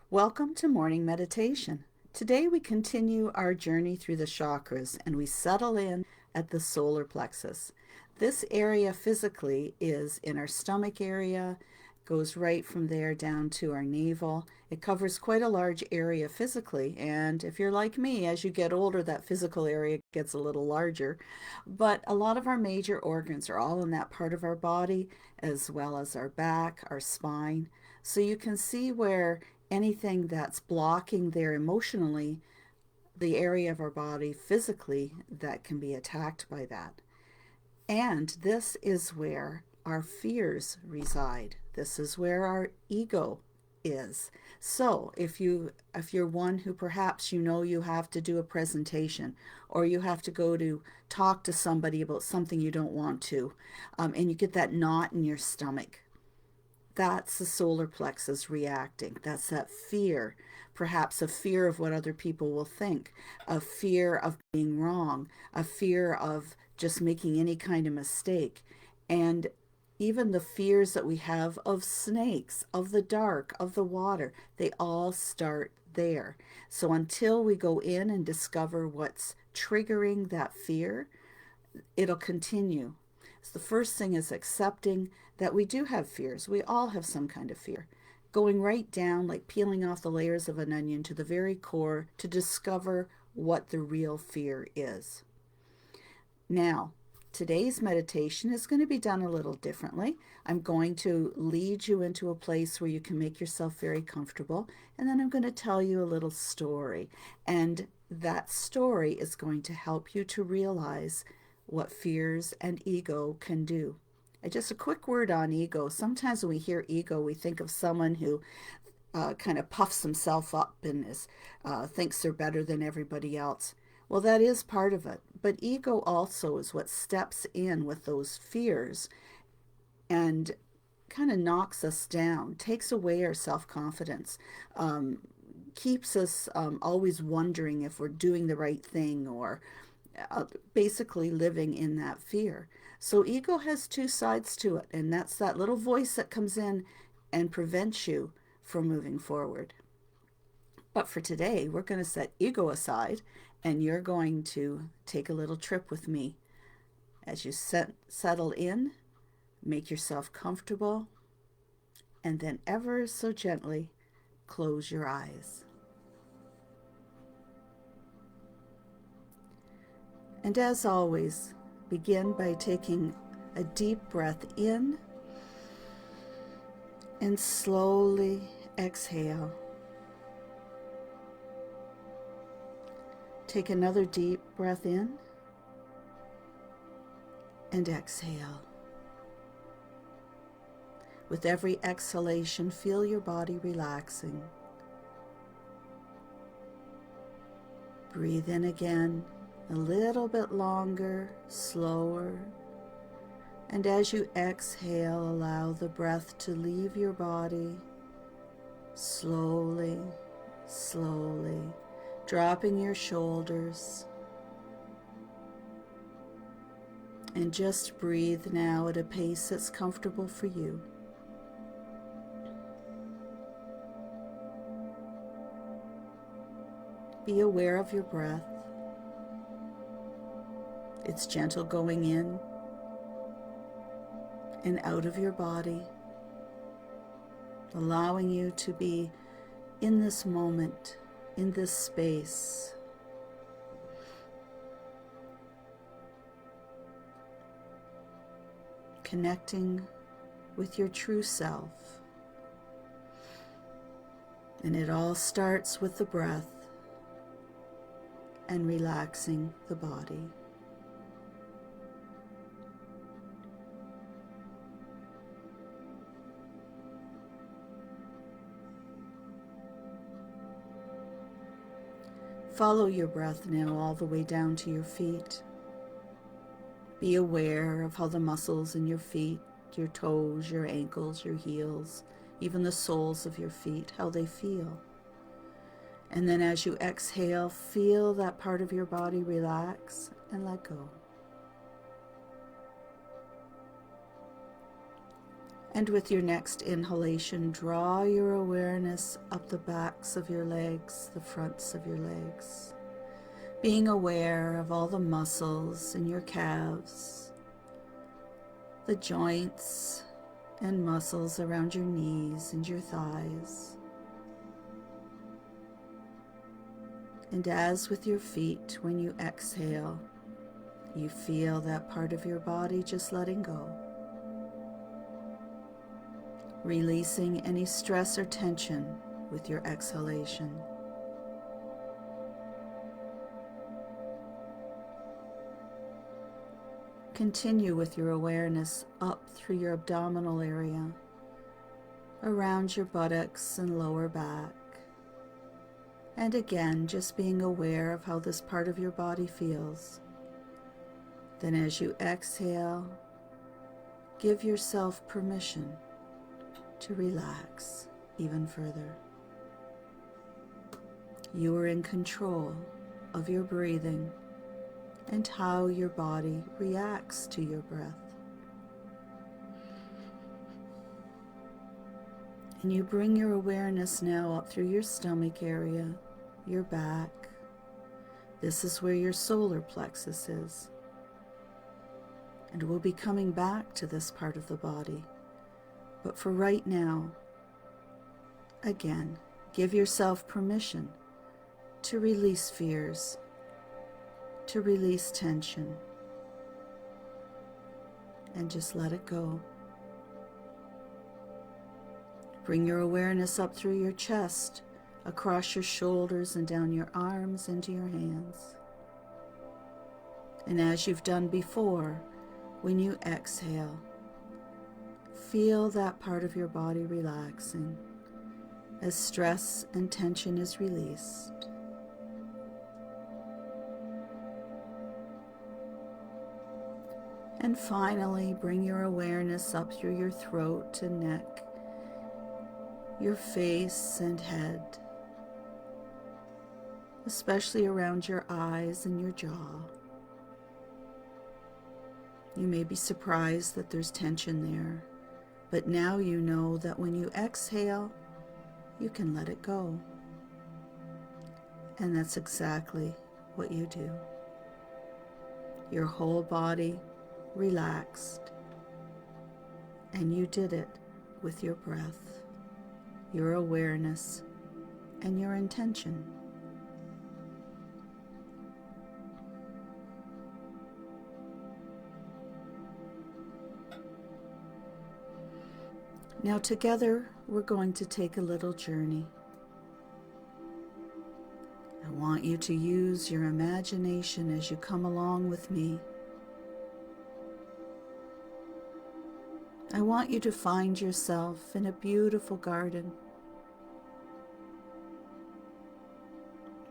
Welcome to morning meditation. Today we continue our journey through the chakras and we settle in at the solar plexus. This area physically is in our stomach area, goes right from there down to our navel. It covers quite a large area physically, and if you're like me, as you get older, that physical area gets a little larger. But a lot of our major organs are all in that part of our body, as well as our back, our spine. So you can see where anything that's blocking there emotionally, the area of our body physically that can be attacked by that. And this is where our fears reside. This is where our ego is. So if you're one who perhaps you have to do a presentation, or you have to go to talk to somebody about something you don't want to, and you get that knot in your stomach, that's the solar plexus reacting. That's that fear, perhaps a fear of what other people will think, a fear of being wrong, a fear of just making any kind of mistake. And even the fears that we have of snakes, of the dark, of the water, they all start there. So until we go in and discover what's triggering that fear, it'll continue. So the first thing is accepting that we do have fears. We all have some kind of fear. Going right down, like peeling off the layers of an onion to the very core to discover what the real fear is. Now, today's meditation is going to be done a little differently. I'm going to lead you into a place where you can make yourself very comfortable, and then I'm going to tell you a little story. And that story is going to help you to realize what fears and ego can do. And just a quick word on ego. Sometimes when we hear ego, we think of someone who kind of puffs himself up and thinks they're better than everybody else. Well, that is part of it. But ego also is what steps in with those fears and kind of knocks us down, takes away our self-confidence, keeps us always wondering if we're doing the right thing, or basically living in that fear. So ego has two sides to it, and that's that little voice that comes in and prevents you from moving forward. But for today, we're going to set ego aside, and you're going to take a little trip with me as you settle in, make yourself comfortable, and then ever so gently close your eyes. And as always, begin by taking a deep breath in and slowly exhale. Take another deep breath in and exhale. With every exhalation, feel your body relaxing. Breathe in again, a little bit longer, slower. And as you exhale, allow the breath to leave your body slowly, slowly, dropping your shoulders. And just breathe now at a pace that's comfortable for you. Be aware of your breath. It's gentle going in and out of your body, allowing you to be in this moment, in this space. Connecting with your true self. And it all starts with the breath and relaxing the body. Follow your breath now all the way down to your feet. Be aware of how the muscles in your feet, your toes, your ankles, your heels, even the soles of your feet, how they feel. And then as you exhale, feel that part of your body relax and let go. And with your next inhalation, draw your awareness up the backs of your legs, the fronts of your legs, being aware of all the muscles in your calves, the joints and muscles around your knees and your thighs. And as with your feet, when you exhale, you feel that part of your body just letting go, releasing any stress or tension with your exhalation. Continue with your awareness up through your abdominal area, around your buttocks and lower back. And again, just being aware of how this part of your body feels. Then as you exhale, give yourself permission to relax even further. You are in control of your breathing and how your body reacts to your breath. And you bring your awareness now up through your stomach area, your back. This is where your solar plexus is. And we'll be coming back to this part of the body. But for right now, again, give yourself permission to release fears, to release tension, and just let it go. Bring your awareness up through your chest, across your shoulders and down your arms into your hands. And as you've done before, when you exhale, feel that part of your body relaxing as stress and tension is released. And finally, bring your awareness up through your throat and neck, your face and head, especially around your eyes and your jaw. You may be surprised that there's tension there, but now you know that when you exhale, you can let it go. And that's exactly what you do. Your whole body relaxed, and you did it with your breath, your awareness, and your intention. Now together we're going to take a little journey. I want you to use your imagination as you come along with me. I want you to find yourself in a beautiful garden.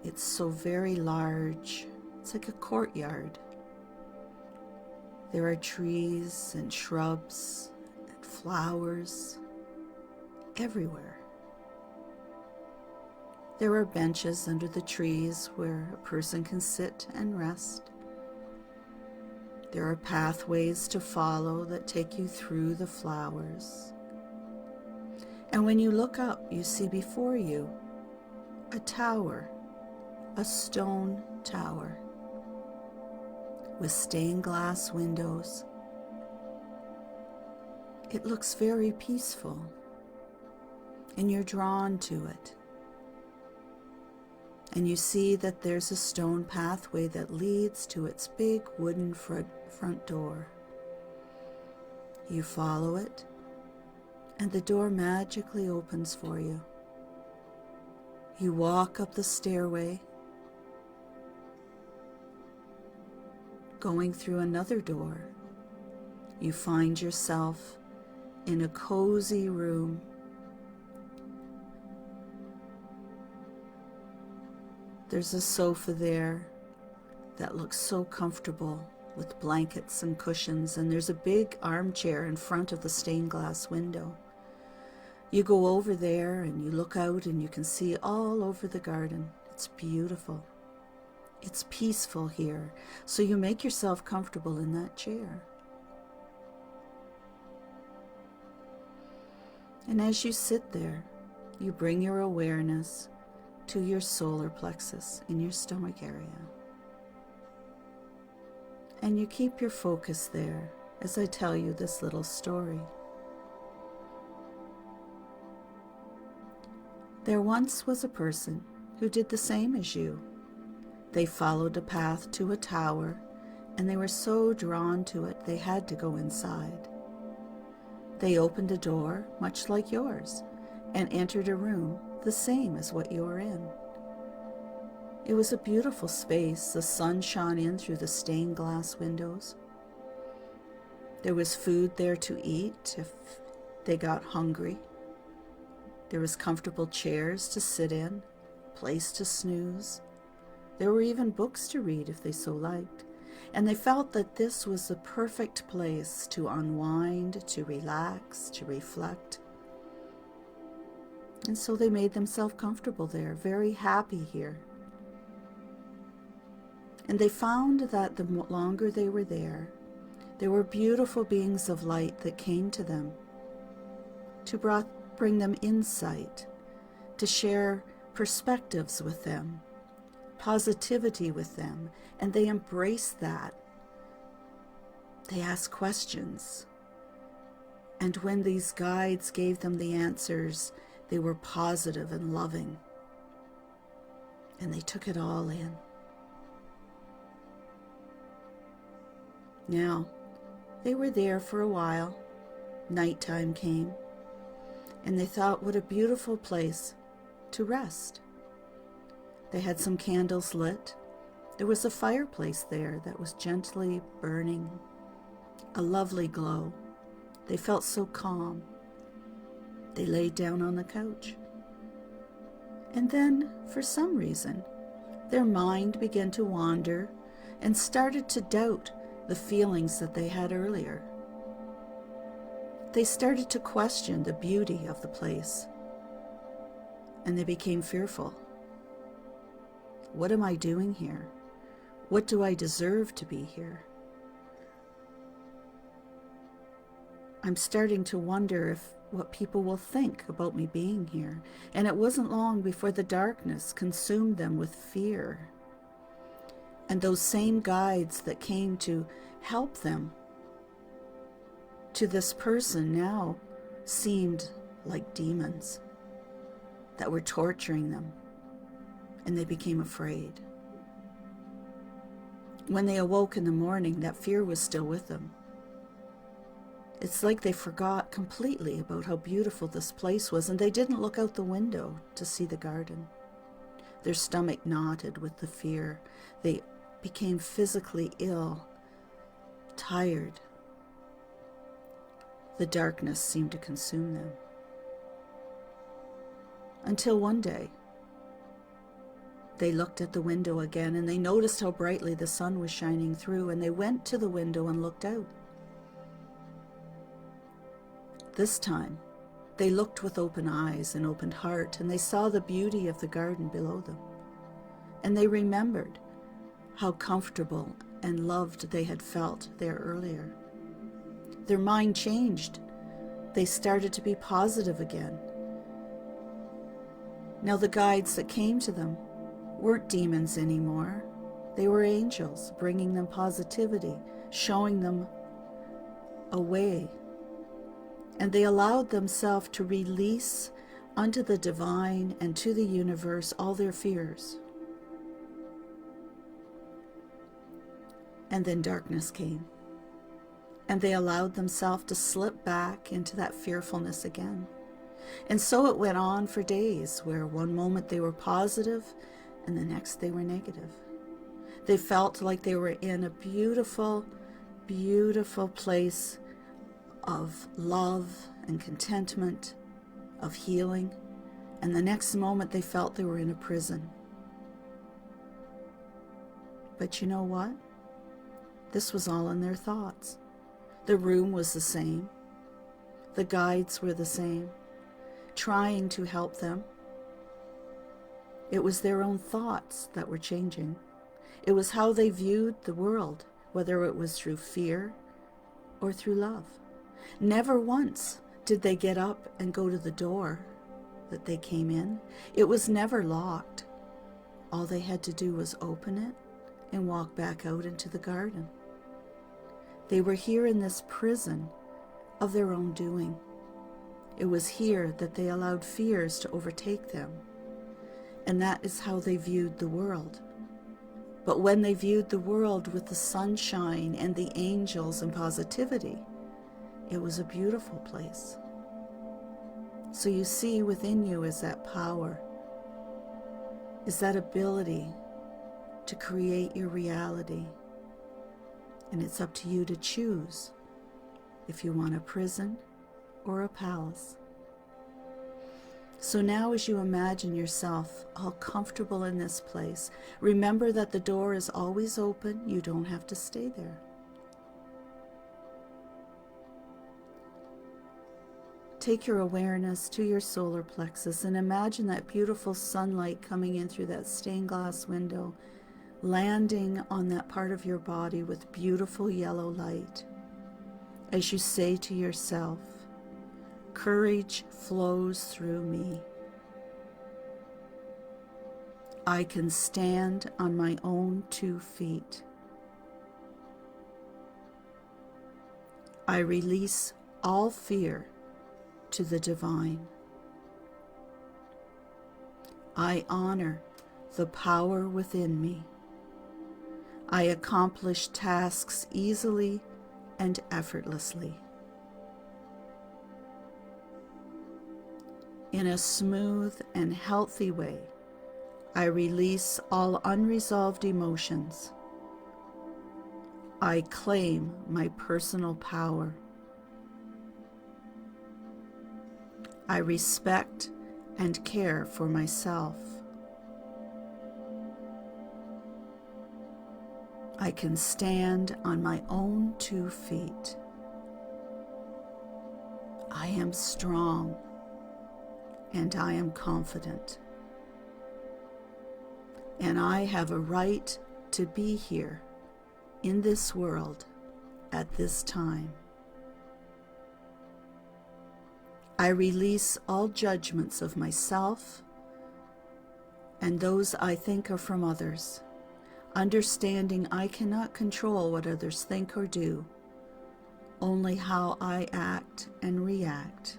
It's so very large. It's like a courtyard. There are trees and shrubs and flowers everywhere. There are benches under the trees where a person can sit and rest. There are pathways to follow that take you through the flowers. And when you look up, you see before you a tower, a stone tower with stained glass windows. It looks very peaceful, and you're drawn to it. And you see that there's a stone pathway that leads to its big wooden front door. You follow it, and the door magically opens for you. You walk up the stairway, going through another door. You find yourself in a cozy room. There's a sofa there that looks so comfortable with blankets and cushions, and there's a big armchair in front of the stained glass window. You go over there and you look out and you can see all over the garden. It's beautiful. It's peaceful here, so you make yourself comfortable in that chair. And as you sit there, you bring your awareness to your solar plexus in your stomach area. And you keep your focus there as I tell you this little story. There once was a person who did the same as you. They followed a path to a tower, and they were so drawn to it they had to go inside. They opened a door, much like yours, and entered a room the same as what you are in. It was a beautiful space. The sun shone in through the stained glass windows. There was food there to eat if they got hungry. There was comfortable chairs to sit in, place to snooze. There were even books to read if they so liked. And they felt that this was the perfect place to unwind, to relax, to reflect. And so they made themselves comfortable there, very happy here. And they found that the longer they were there were beautiful beings of light that came to them to bring them insight, to share perspectives with them, positivity with them, and they embraced that. They asked questions, and when these guides gave them the answers, they were positive and loving, and they took it all in. Now, they were there for a while. Nighttime came, and they thought, what a beautiful place to rest. They had some candles lit. There was a fireplace there that was gently burning, a lovely glow. They felt so calm. They laid down on the couch. And then, for some reason, their mind began to wander and started to doubt the feelings that they had earlier. They started to question the beauty of the place, and they became fearful. What am I doing here? What do I deserve to be here? I'm starting to wonder what people will think about me being here. And it wasn't long before the darkness consumed them with fear. And those same guides that came to help them to this person now seemed like demons that were torturing them, and they became afraid. When they awoke in the morning, that fear was still with them. It's like they forgot completely about how beautiful this place was, and they didn't look out the window to see the garden. Their stomach knotted with the fear. They became physically ill, tired. The darkness seemed to consume them. Until one day, they looked at the window again, and they noticed how brightly the sun was shining through, and they went to the window and looked out. This time, they looked with open eyes and open heart, and they saw the beauty of the garden below them. And they remembered how comfortable and loved they had felt there earlier. Their mind changed. They started to be positive again. Now the guides that came to them weren't demons anymore. They were angels, bringing them positivity, showing them a way. And they allowed themselves to release unto the divine and to the universe all their fears. And then darkness came, and they allowed themselves to slip back into that fearfulness again. And so it went on for days, where one moment they were positive and the next they were negative. They felt like they were in a beautiful, beautiful place of love and contentment, of healing, and the next moment they felt they were in a prison. But you know what? This was all in their thoughts. The room was the same. The guides were the same, trying to help them. It was their own thoughts that were changing. It was how they viewed the world, whether it was through fear or through love. Never once Did they get up and go to the door that they came in? It was never locked. All they had to do was open it and walk back out into the garden. They were here in this prison of their own doing. It was here that they allowed fears to overtake them. And that is how they viewed the world. But when they viewed the world with the sunshine and the angels and positivity, it was a beautiful place. So you see, within you is that power, is that ability to create your reality. And it's up to you to choose if you want a prison or a palace. So now, as you imagine yourself all comfortable in this place, remember that the door is always open. You don't have to stay there. Take your awareness to your solar plexus and imagine that beautiful sunlight coming in through that stained glass window, landing on that part of your body with beautiful yellow light. As you say to yourself, courage flows through me. I can stand on my own 2 feet. I release all fear to the divine. I honor the power within me. I accomplish tasks easily and effortlessly. In a smooth and healthy way, I release all unresolved emotions. I claim my personal power. I respect and care for myself. I can stand on my own 2 feet. I am strong and I am confident. And I have a right to be here in this world at this time. I release all judgments of myself and those I think are from others, understanding I cannot control what others think or do, only how I act and react.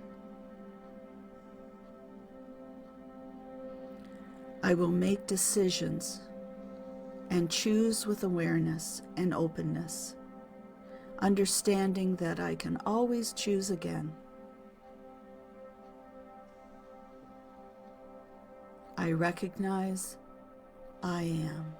I will make decisions and choose with awareness and openness, understanding that I can always choose again. I recognize I am.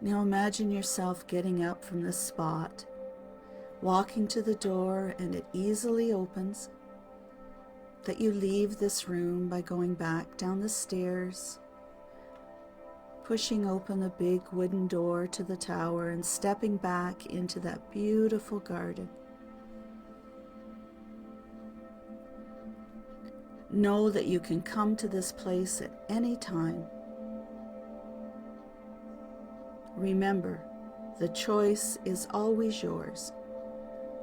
Now imagine yourself getting up from this spot, walking to the door, and it easily opens, that you leave this room by going back down the stairs, pushing open the big wooden door to the tower and stepping back into that beautiful garden. Know that you can come to this place at any time. Remember, the choice is always yours,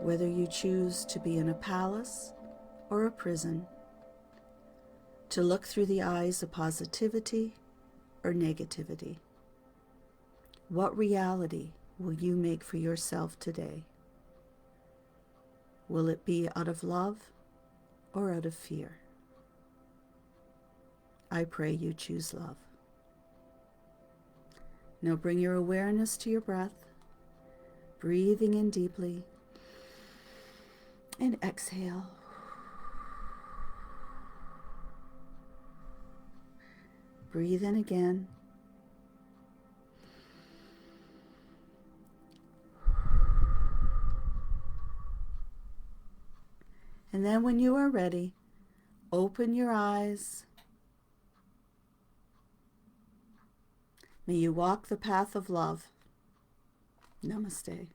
whether you choose to be in a palace or a prison, to look through the eyes of positivity or negativity. What reality will you make for yourself today? Will it be out of love or out of fear? I pray you choose love. Now bring your awareness to your breath, breathing in deeply, and exhale. Breathe in again. And then when you are ready, open your eyes. May you walk the path of love. Namaste.